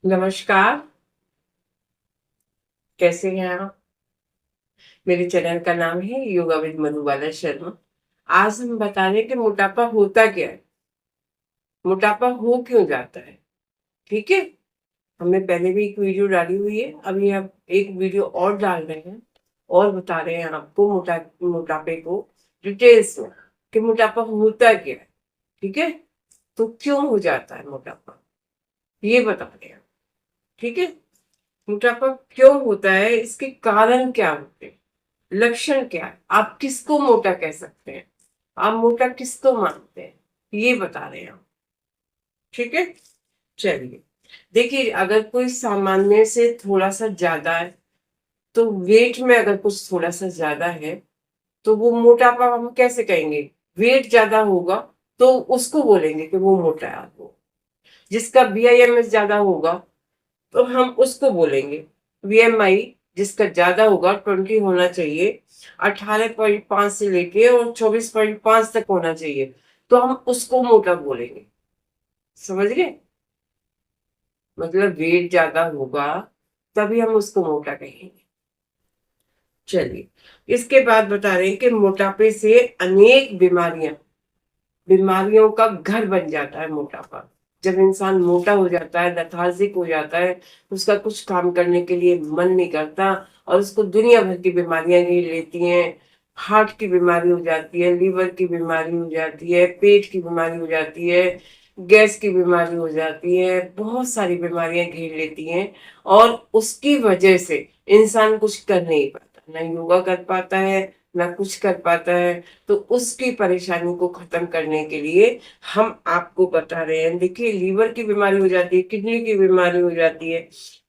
नमस्कार। कैसे हैं आप? मेरे चैनल का नाम है योगा विद मधुबाला शर्मा। आज हम बता रहे हैं कि मोटापा होता क्या है, मोटापा हो क्यों जाता है। ठीक है। हमने पहले भी एक वीडियो डाली हुई है, अभी हम एक वीडियो और डाल रहे हैं और बता रहे हैं आपको मोटापे को डिटेल्स में कि मोटापा होता क्या है। ठीक है। तो क्यों हो जाता है मोटापा, ये बता रहे हैं। ठीक है। मोटापा क्यों होता है, इसके कारण क्या होते हैं, लक्षण क्या है, आप किसको मोटा कह सकते हैं, आप मोटा किसको मानते हैं, ये बता रहे हैं हम। ठीक है। चलिए, देखिए, अगर कोई सामान्य से थोड़ा सा ज्यादा है, तो वेट में अगर कुछ थोड़ा सा ज्यादा है तो वो मोटापा हम कैसे कहेंगे। वेट ज्यादा होगा तो उसको बोलेंगे कि वो मोटा है वो। जिसका बीआईएमएस ज्यादा होगा तो हम उसको बोलेंगे वीएमआई, जिसका ज्यादा होगा 20 होना चाहिए, 18.5 से लेके और 24.5 तक होना चाहिए, तो हम उसको मोटा बोलेंगे। समझ गए। मतलब वेट ज्यादा होगा तभी हम उसको मोटा कहेंगे। चलिए, इसके बाद बता रहे हैं कि मोटापे से अनेक बीमारियों का घर बन जाता है मोटापा। जब इंसान मोटा हो जाता है, लेथार्जिक हो जाता है, उसका कुछ काम करने के लिए मन नहीं करता और उसको दुनिया भर की बीमारियां घेर लेती हैं। हार्ट की बीमारी हो जाती है, लीवर की बीमारी हो जाती है, पेट की बीमारी हो जाती है, गैस की बीमारी हो जाती है, बहुत सारी बीमारियां घेर लेती हैं। और उसकी वजह से इंसान कुछ कर नहीं पाता, ना योगा कर पाता है, ना कुछ कर पाता है। तो उसकी परेशानी को खत्म करने के लिए हम आपको बता रहे हैं। देखिए, लीवर की बीमारी हो जाती है, किडनी की बीमारी हो जाती है,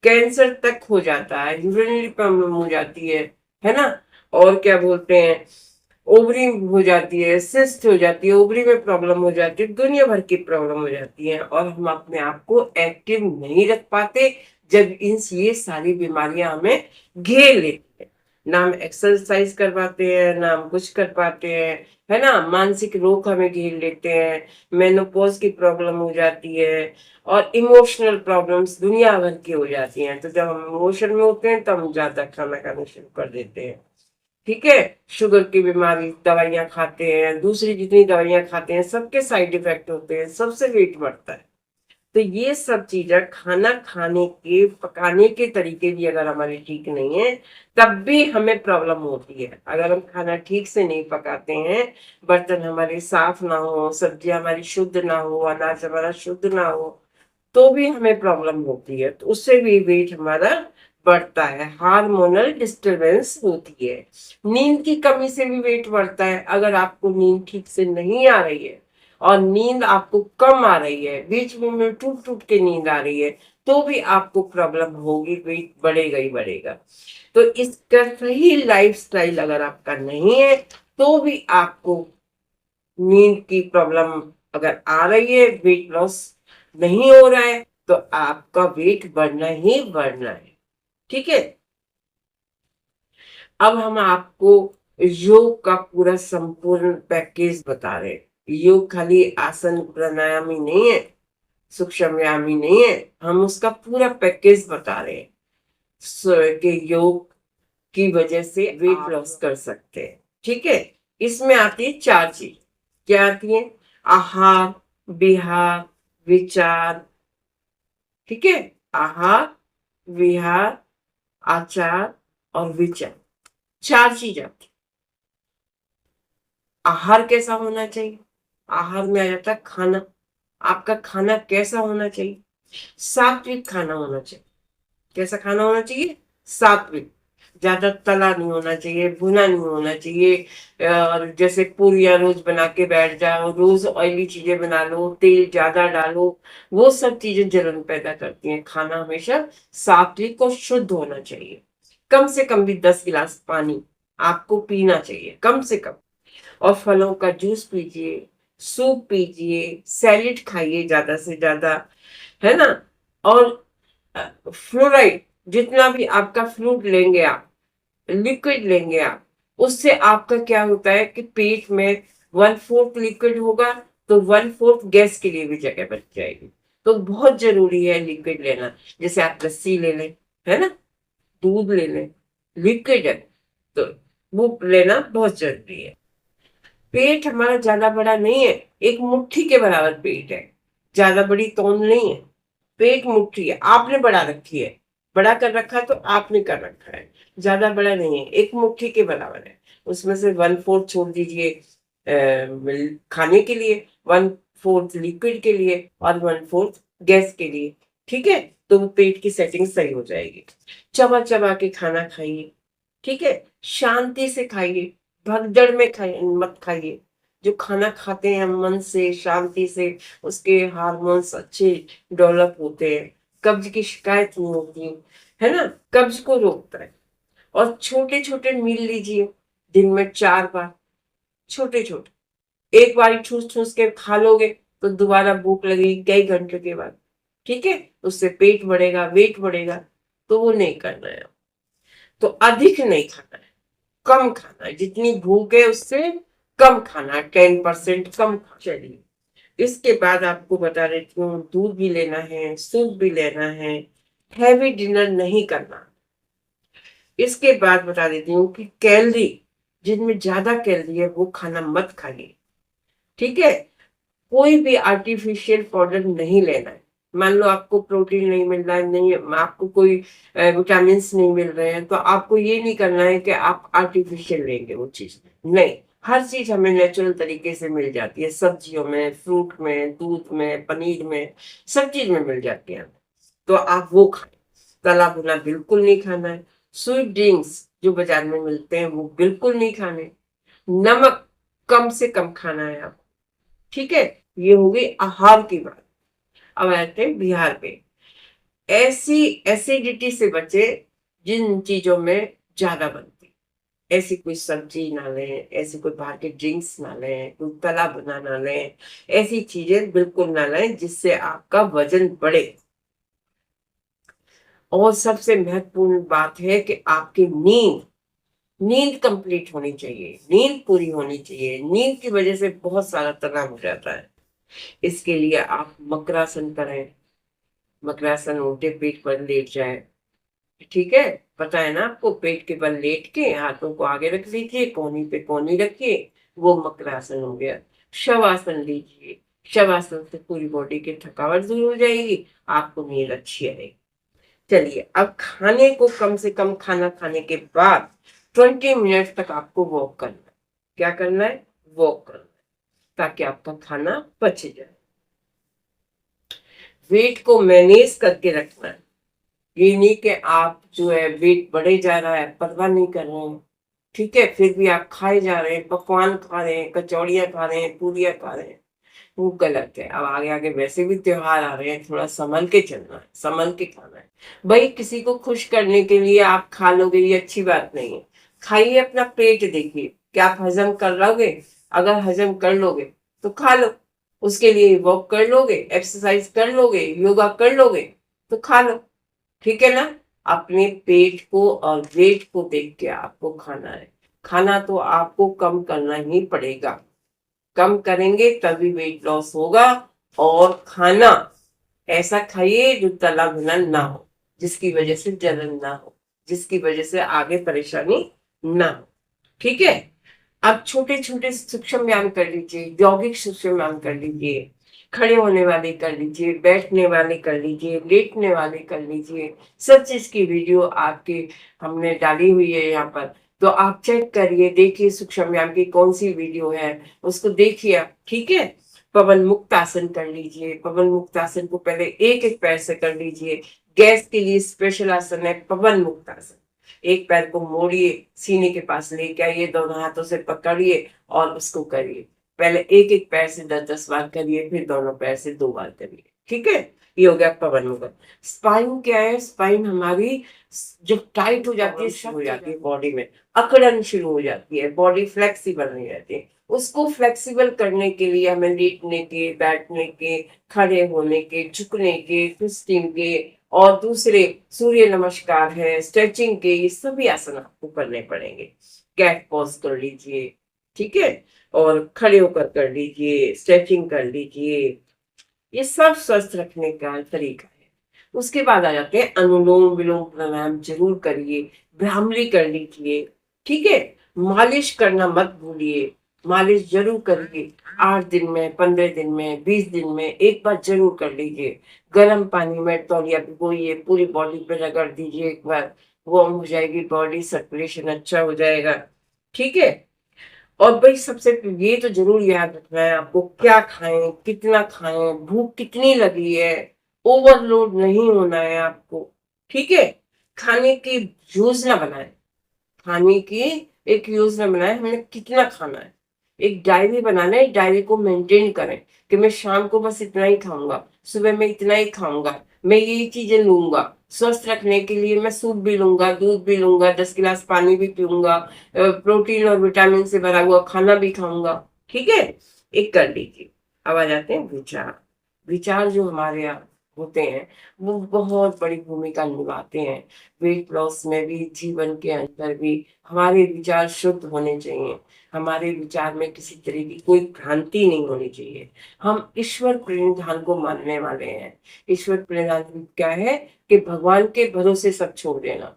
कैंसर तक हो जाता है, यूरिनरी प्रॉब्लम हो जाती है ना। और क्या बोलते हैं, ओवरी हो जाती है, सिस्ट हो जाती है, ओवरी में प्रॉब्लम हो जाती है, दुनिया भर की प्रॉब्लम हो जाती है और हम अपने आप को एक्टिव नहीं रख पाते जब इन ये सारी बीमारियां हमें घेर लेती है। ना हम एक्सरसाइज कर पाते हैं, ना हम कुछ कर पाते हैं, है ना। मानसिक रोग हमें घेर लेते हैं, मेनोपॉज की प्रॉब्लम हो जाती है और इमोशनल प्रॉब्लम्स दुनिया भर की हो जाती हैं। तो जब हम इमोशन में होते हैं तब हम ज्यादा खाना खाना शुरू कर देते हैं। ठीक है। शुगर की बीमारी, दवाइयां खाते हैं, दूसरी जितनी दवाइयां खाते हैं सबके साइड इफेक्ट होते हैं, सबसे वेट बढ़ता है। तो ये सब चीजें, खाना खाने के पकाने के तरीके भी अगर हमारे ठीक नहीं है तब भी हमें प्रॉब्लम होती है। अगर हम खाना ठीक से नहीं पकाते हैं, बर्तन हमारे साफ ना हो, सब्जियां हमारी शुद्ध ना हो, अनाज हमारा शुद्ध ना हो, तो भी हमें प्रॉब्लम होती है। तो उससे भी वेट हमारा बढ़ता है, हार्मोनल डिस्टरबेंस होती है। नींद की कमी से भी वेट बढ़ता है। अगर आपको नींद ठीक से नहीं आ रही है और नींद आपको कम आ रही है, बीच में टूट टूट के नींद आ रही है, तो भी आपको प्रॉब्लम होगी, वेट बढ़ेगा ही बढ़ेगा। तो इसका सही लाइफस्टाइल अगर आपका नहीं है तो भी आपको नींद की प्रॉब्लम अगर आ रही है, वेट लॉस नहीं हो रहा है, तो आपका वेट बढ़ना ही बढ़ना है। ठीक है। अब हम आपको योग का पूरा संपूर्ण पैकेज बता रहे हैं। योग खाली आसन प्राणायाम ही नहीं है, सूक्ष्म व्यायाम ही नहीं है, हम उसका पूरा पैकेज बता रहे हैं। कि योग की वजह से वेट लॉस कर सकते हैं। ठीक है। इसमें आती है चार चीज। क्या आती है? आहार, विहार, विचार। ठीक है। आहार, विहार, आचार और विचार, चार चीज आती है। आहार कैसा होना चाहिए? आहार में आ जाता है खाना। आपका खाना कैसा होना चाहिए? सात्विक खाना होना चाहिए। कैसा खाना होना चाहिए? सात्विक। ज्यादा तला नहीं होना चाहिए, भुना नहीं होना चाहिए। और जैसे पूरियां रोज बना के बैठ जाओ, रोज ऑयली चीजें बना लो, तेल ज्यादा डालो, वो सब चीजें जलन पैदा करती हैं। खाना हमेशा सात्विक और शुद्ध होना चाहिए। कम से कम भी 10 गिलास पानी आपको पीना चाहिए, कम से कम। और फलों का जूस पीजिए, सूप पीजिए, सैलेड खाइए ज्यादा से ज्यादा, है ना। और फ्लोराइड, जितना भी आपका फ्लूइड लेंगे आप, लिक्विड लेंगे आप, उससे आपका क्या होता है कि पेट में 1/4 लिक्विड होगा तो 1/4 गैस के लिए भी जगह बच जाएगी। तो बहुत जरूरी है लिक्विड लेना। जैसे आप लस्सी ले लें, है ना, दूध ले लें, लिक्विड है, तो वो लेना बहुत जरूरी है। पेट हमारा ज्यादा बड़ा नहीं है, एक मुट्ठी के बराबर पेट है, ज्यादा बड़ी तोंद नहीं है। पेट मुट्ठी है, आपने बड़ा रखी है, बड़ा कर रखा है तो आपने कर रखा है, ज्यादा बड़ा नहीं है, एक मुट्ठी के बराबर है। उसमें से 1/4 छोड़ दीजिए खाने के लिए, 1/4 लिक्विड के लिए, और 1/4 गैस के लिए। ठीक है, तो वो पेट की सेटिंग सही हो जाएगी। चबा चबा के खाना खाइए, ठीक है, शांति से खाइए, भगदड़ में खाइए मत खाइए। जो खाना खाते हैं मन से, शांति से, उसके हार्मोन्स अच्छे डेवलप होते हैं, कब्ज की शिकायत नहीं होती, है ना, कब्ज को रोकता है। और छोटे छोटे मील लीजिए, दिन में 4 बार, छोटे छोटे, एक बार ठूस ठूस के खा लोगे तो दोबारा भूख लगेगी कई घंटे के बाद। ठीक है, उससे पेट बढ़ेगा, वेट बढ़ेगा, तो वो नहीं करना है। तो अधिक नहीं खाना है, कम खाना है, जितनी भूख है उससे कम खाना है, 10% कम चलिए। इसके बाद आपको बता देती हूँ, दूध भी लेना है, सूप भी लेना है, हैवी डिनर नहीं करना। इसके बाद बता देती हूँ कि कैलोरी, जिनमें ज्यादा कैलोरी है वो खाना मत खाइए। ठीक है, कोई भी आर्टिफिशियल पाउडर नहीं लेना है। मान लो आपको प्रोटीन नहीं मिल रहा है, नहीं आपको कोई विटामिन नहीं मिल रहे हैं, तो आपको ये नहीं करना है कि आप आर्टिफिशियल लेंगे वो चीज, नहीं। हर चीज हमें नेचुरल तरीके से मिल जाती है, सब्जियों में, फ्रूट में, दूध में, पनीर में, सब चीज में मिल जाती है। तो आप वो खाएं। तला भुना बिल्कुल नहीं खाना है। स्वीट ड्रिंक्स जो बाजार में मिलते हैं वो बिल्कुल नहीं खाने। नमक कम से कम खाना है आप। ठीक है, ये हो गई आहार की बात। अब आते हैं बिहार पे। ऐसी एसिडिटी से बचे जिन चीजों में ज्यादा बनती, ऐसी कोई सब्जी ना लें, ऐसी कोई बाहर के ड्रिंक्स ना लें, कोई तला बना ना लें, ऐसी चीजें बिल्कुल ना लें जिससे आपका वजन बढ़े। और सबसे महत्वपूर्ण बात है कि आपकी नींद, नींद कंप्लीट होनी चाहिए, नींद पूरी होनी चाहिए। नींद की वजह से बहुत सारा तनाव हो जाता है। इसके लिए आप मकरासन करें, मकरासन उल्टे पेट पर लेट जाए। ठीक है, पता है ना आपको, पेट के बल लेट के हाथों को आगे रख लीजिए, कोहनी पे कोहनी रखिए, वो मकरासन हो गया। शवासन लीजिए, शवासन से पूरी बॉडी की थकावट दूर हो जाएगी, आपको नींद अच्छी आएगी। चलिए, अब खाने को कम से कम खाना खाने के बाद 20 मिनट तक आपको वॉक करना है। क्या करना है? वॉक करना है, ताकि आपका खाना पच जाए। वेट को मैनेज करके रखना है। ये नहीं कि आप जो है वेट बढ़े जा रहा है, परवाह नहीं कर रहे हैं, ठीक है, फिर भी आप खाए जा रहे हैं, पकवान खा रहे हैं, कचौड़ियाँ खा रहे हैं, पूरियाँ खा रहे हैं, वो गलत है। अब आगे आगे वैसे भी त्योहार आ रहे हैं, थोड़ा संभल के चलना है, संभल के खाना है। भाई किसी को खुश करने के लिए आप खा लोगे, ये अच्छी बात नहीं है। खाइए, अपना पेट देखिए, क्या आप हजम कर लोगे? अगर हजम कर लोगे तो खा लो, उसके लिए वॉक कर लोगे, एक्सरसाइज कर लोगे, योगा कर लोगे, तो खा लो। ठीक है ना? अपने पेट को और वेट को देख के आपको खाना है। खाना तो आपको कम करना ही पड़ेगा, कम करेंगे तभी वेट लॉस होगा। और खाना ऐसा खाइए जो तला भुना ना हो, जिसकी वजह से जलन ना हो, जिसकी वजह से आगे परेशानी ना हो। ठीक है, आप छोटे छोटे सूक्ष्म व्यायाम कर लीजिए, यौगिक सूक्ष्म व्यायाम कर लीजिए, खड़े होने वाले कर लीजिए, बैठने वाले कर लीजिए, लेटने वाले कर लीजिए। सब चीज की वीडियो आपके हमने डाली हुई है यहाँ पर, तो आप चेक करिए, देखिए सूक्ष्म व्यायाम की कौन सी वीडियो है, उसको देखिए आप। ठीक है, पवन मुक्त आसन कर लीजिए। पवन मुक्त आसन को पहले एक एक पैर से कर लीजिए। गैस के लिए स्पेशल आसन है पवन मुक्त आसन। एक पैर को मोड़िए, सीने के पास लेके आइए, दोनों हाथों से पकड़िए और उसको करिए। पहले एक एक पैर से 10-10 बार करिए, फिर दोनों पैर से 2 बार करिए। ठीक है, ये हो गया पवन मुक्त। स्पाइन क्या है? स्पाइन हमारी जब टाइट हो जाती है, शुरू हो जाती है बॉडी में, अकड़न शुरू हो जाती है, बॉडी फ्लेक्सिबल नहीं रहती है। उसको फ्लेक्सिबल करने के लिए हमें लेटने के, बैठने के, खड़े होने के, झुकने के, ट्विस्टिंग के, और दूसरे सूर्य नमस्कार है, स्ट्रेचिंग के, ये सभी आसन आपको करने पड़ेंगे। कैट पॉज कर लीजिए, ठीक है, और खड़े होकर कर लीजिए, स्ट्रेचिंग कर लीजिए, ये सब स्वस्थ रखने का तरीका है। उसके बाद आ जाते हैं अनुलोम विलोम प्राणायाम जरूर करिए, भ्रामरी कर लीजिए, ठीक है। मालिश करना मत भूलिए, मालिश जरूर करिए। 8 दिन में, 15 दिन में, 20 दिन में एक बार जरूर कर लीजिए। गर्म पानी में तौलिया भिगोइए, पूरी बॉडी पे रगड़ दीजिए, एक बार वार्म हो जाएगी बॉडी, सर्कुलेशन अच्छा हो जाएगा, ठीक है। और भाई सबसे ये तो जरूर याद रखना है आपको, क्या खाएं, कितना खाएं, भूख कितनी लगी है, ओवरलोड नहीं होना है आपको, ठीक है। खाने की योजना बनाएं, खाने की एक योजना बनाएं, हमें कितना खाना है। एक डायरी बनाना है, डायरी को मेंटेन करें कि मैं शाम को बस इतना ही खाऊंगा, सुबह में इतना ही खाऊंगा, मैं ये चीजें लूंगा। स्वस्थ रखने के लिए मैं सूप भी लूंगा, दूध भी लूंगा, 10 गिलास पानी भी पीऊंगा, प्रोटीन और विटामिन से भरा हुआ खाना भी खाऊंगा, ठीक है। एक कर लीजिए। अब आ जाते हैं विचार। विचार जो हमारे यहाँ होते हैं वो बहुत बड़ी भूमिका निभाते हैं वेट लॉस में भी, जीवन के अंदर भी। हमारे विचार शुद्ध होने चाहिए, हमारे विचार में किसी तरह की कोई भ्रांति नहीं होनी चाहिए। हम ईश्वर प्रणिधान को मानने वाले हैं। ईश्वर प्रणिधान क्या है कि भगवान के भरोसे सब छोड़ देना,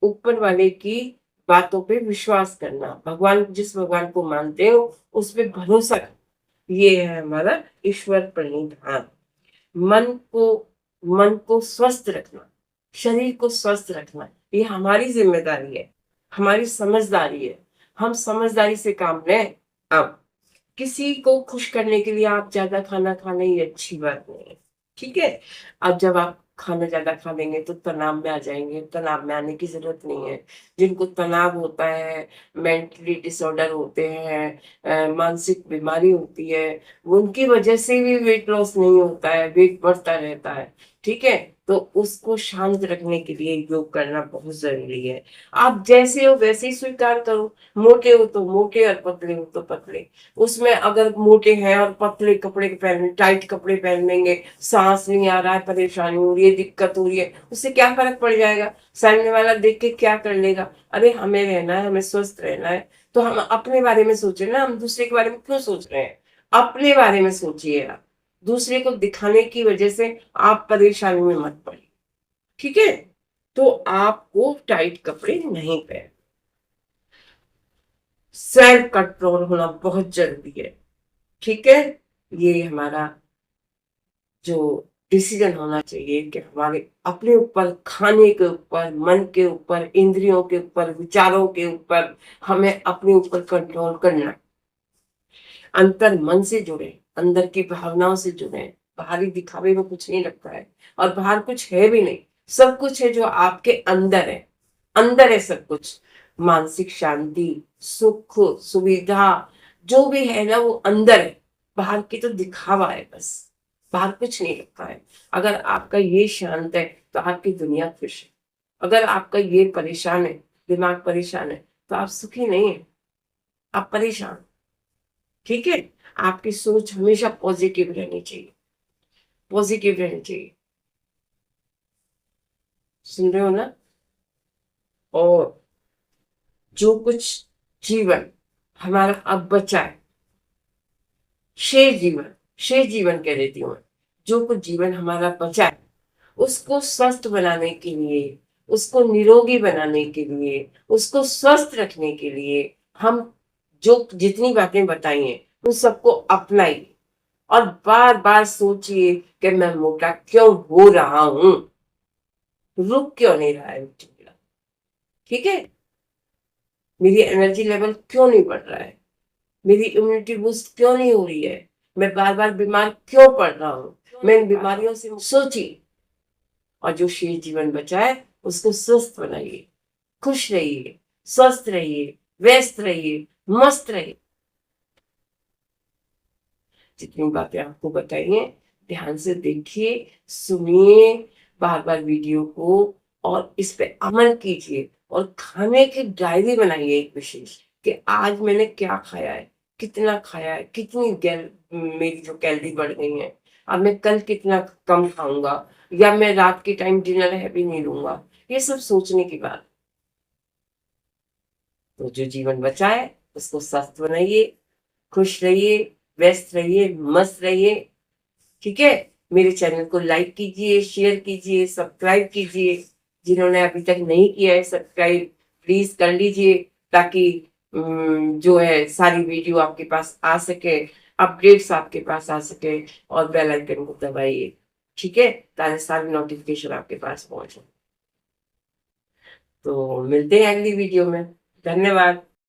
ऊपर वाले की बातों पे विश्वास करना, भगवान जिस भगवान को मानते हो उस पे भरोसा करना, ये है हमारा ईश्वर प्रणिधान। मन को मन को स्वस्थ रखना, शरीर को स्वस्थ रखना, ये हमारी जिम्मेदारी है, हमारी समझदारी है। हम समझदारी से काम लें। अब किसी को खुश करने के लिए आप ज्यादा खाना खा लें, ये अच्छी बात नहीं है, ठीक है। अब जब आप खाना ज्यादा खा लेंगे तो तनाव में आ जाएंगे, तनाव में आने की जरूरत नहीं है। जिनको तनाव होता है, मेंटली डिसऑर्डर होते हैं, मानसिक बीमारी होती है, उनकी वजह से भी वेट लॉस नहीं होता है, वेट बढ़ता रहता है, ठीक है। तो उसको शांत रखने के लिए योग करना बहुत जरूरी है। आप जैसे हो वैसे ही स्वीकार करो, मोटे हो तो मोटे और पतले हो तो पतले। उसमें अगर मोटे हैं और पतले कपड़े पहन, टाइट कपड़े पहन लेंगे, सांस नहीं आ रहा है, परेशानी हो रही है, दिक्कत हो रही है, उससे क्या फर्क पड़ जाएगा? सामने वाला देख के क्या कर लेगा? अरे हमें रहना है, हमें स्वस्थ रहना है, तो हम अपने बारे में सोचे ना, हम दूसरे के बारे में क्यों सोच रहे हैं? अपने बारे में सोचिए आप। दूसरे को दिखाने की वजह से आप परेशानी में मत पड़िए, ठीक है। तो आपको टाइट कपड़े नहीं पहन, सेल्फ कंट्रोल होना बहुत जरूरी है, ठीक है। ये हमारा जो डिसीजन होना चाहिए कि हमारे अपने ऊपर, खाने के ऊपर, मन के ऊपर, इंद्रियों के ऊपर, विचारों के ऊपर हमें अपने ऊपर कंट्रोल करना है। अंतर मन से जुड़े, अंदर की भावनाओं से जुड़े। बाहरी दिखावे में कुछ नहीं लगता है, और बाहर कुछ है भी नहीं। सब कुछ है जो आपके अंदर है, अंदर है सब कुछ। मानसिक शांति, सुख, सुविधा, जो भी है ना वो अंदर है। बाहर की तो दिखावा है बस, बाहर कुछ नहीं लगता है। अगर आपका ये शांत है तो आपकी दुनिया खुश है। अगर आपका ये परेशान है, दिमाग परेशान है, तो आप सुखी नहीं है, आप परेशान, ठीक है। आपकी सोच हमेशा पॉजिटिव रहनी चाहिए, पॉजिटिव रहनी चाहिए। सुन रहे हो ना? और जो कुछ जीवन हमारा अब बचा है, शेष जीवन, शेष जीवन कह देती हूँ मैं, जो कुछ जीवन हमारा बचा है उसको स्वस्थ बनाने के लिए, उसको निरोगी बनाने के लिए, उसको स्वस्थ रखने के लिए हम जो जितनी बातें बताई हैं उन सबको अपनाइए। और बार बार सोचिए कि मैं मोटा क्यों हो रहा हूं, रुक क्यों नहीं रहा है मेरा, ठीक है। मेरी एनर्जी लेवल क्यों नहीं बढ़ रहा है, मेरी इम्यूनिटी बूस्ट क्यों नहीं हो रही है, मैं बार बार बीमार क्यों पड़ रहा हूं। मैं इन बीमारियों से सोचिए, और जो शेष जीवन बचा है उसको स्वस्थ बनाइए, खुश रहिए, स्वस्थ रहिए, व्यस्त रहिए, मस्त रहिए। जितनी बातें आपको बताई हैं ध्यान से देखिए, सुनिए बार बार वीडियो को, और इस पे अमल कीजिए। और खाने की डायरी बनाइए एक विशेष, कि आज मैंने क्या खाया है, कितना खाया है, कितनी मेरी जो कैलोरी बढ़ गई है, अब मैं कल कितना कम खाऊंगा, या मैं रात के टाइम डिनर हैवी नहीं लूंगा। ये सब सोचने की बात। तो जो जीवन बचा है उसको स्वस्थ बनाइए, खुश रहिए, व्यस्त रहिए, मस्त रहिए, ठीक है। मेरे चैनल को लाइक कीजिए, शेयर कीजिए, सब्सक्राइब कीजिए। जिन्होंने अभी तक नहीं किया है सब्सक्राइब, प्लीज कर लीजिए, ताकि जो है सारी वीडियो आपके पास आ सके, अपडेट्स आपके पास आ सके। और बेल आइकन को दबाइए, ठीक है, ताकि सारी नोटिफिकेशन आपके पास पहुंचे। तो मिलते हैं अगली वीडियो में। धन्यवाद।